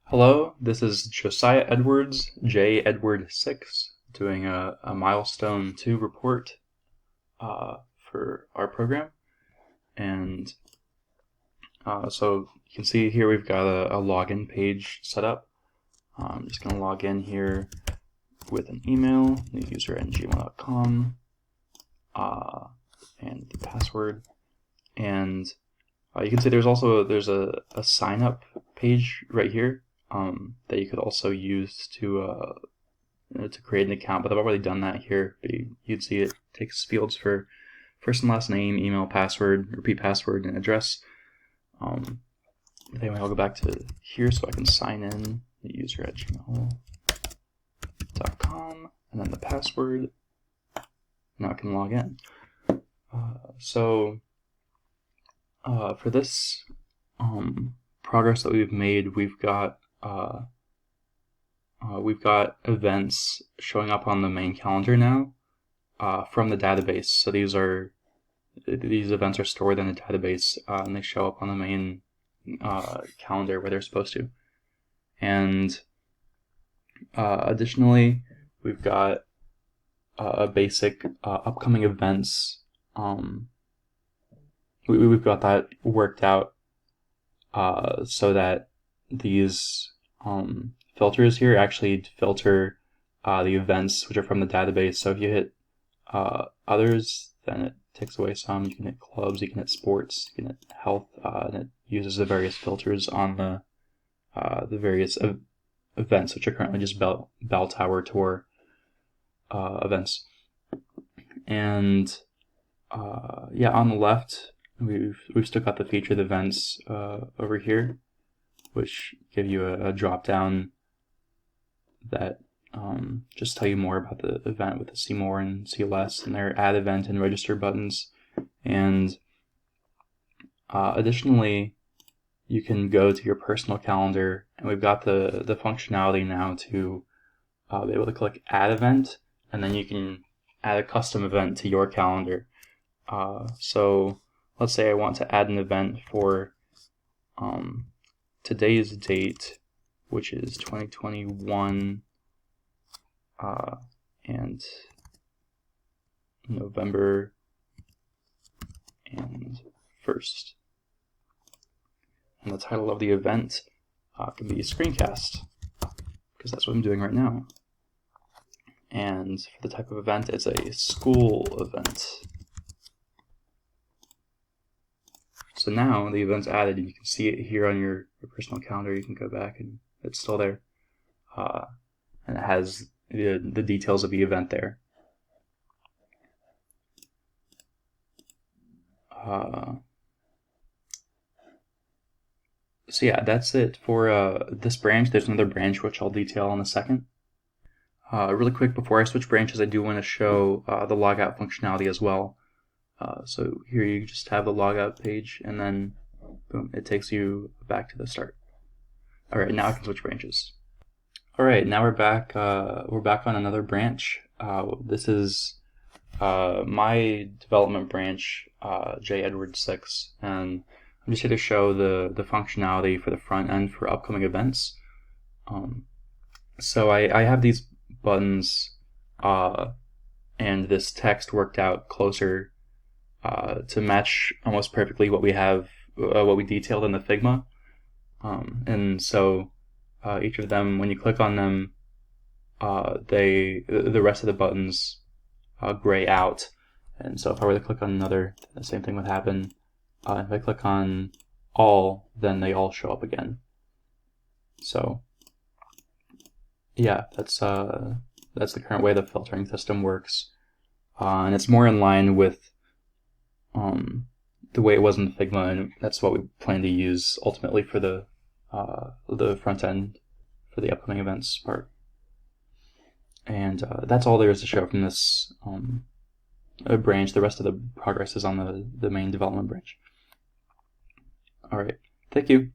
Hello, this is Josiah Edwards, J. Edward 6, doing a milestone 2 report for our program. And so you can see here we've got a login page set up. I'm just going to log in here with an email, newuser@gmail.com, and the password. And you can see there's a sign up page right here that you could also use to create an account, but I've already done that here. But you'd see it takes fields for first and last name, email, password, repeat password, and address. Anyway, I'll go back to here so I can sign in the user@gmail.com and then the password. Now I can log in. For this progress that we've made, we've got events showing up on the main calendar now from the database. So these events are stored in the database and they show up on the main calendar where they're supposed to. And additionally, we've got a basic upcoming events. We've got that worked out so that these filters here actually filter the events which are from the database. So if you hit others, then it takes away some. You can hit clubs, you can hit sports, you can hit health, and it uses the various filters on the various events which are currently just bell tower tour events. And on the left, we've still got the featured events over here, which give you a drop down that just tell you more about the event with the see more and see less, and their add event and register buttons. And additionally, you can go to your personal calendar, and we've got the functionality now to be able to click add event, and then you can add a custom event to your calendar. So let's say I want to add an event for today's date, which is 2021 and November and 1st. And the title of the event can be Screencast, because that's what I'm doing right now. And for the type of event, it's a school event. So now the event's added, and you can see it here on your personal calendar. You can go back and it's still there. And it has the details of the event there. So yeah, that's it for this branch. There's another branch which I'll detail in a second. Really quick, before I switch branches, I do want to show the logout functionality as well. So here you just have the logout page, and then boom, it takes you back to the start. All right, now I can switch branches. All right, now we're back. We're back on another branch. This is my development branch, J. Edward 6, and I'm just here to show the functionality for the front end for upcoming events. So I have these buttons and this text worked out closer to match almost perfectly what we have, what we detailed in the Figma. And so each of them, when you click on them, the rest of the buttons gray out. And so if I were to click on another, the same thing would happen. If I click on all, then they all show up again. So yeah, that's the current way the filtering system works, and it's more in line with the way it was in Figma, and that's what we plan to use ultimately for the front end for the upcoming events part. And that's all there is to show from this branch. The rest of the progress is on the main development branch. All right, thank you.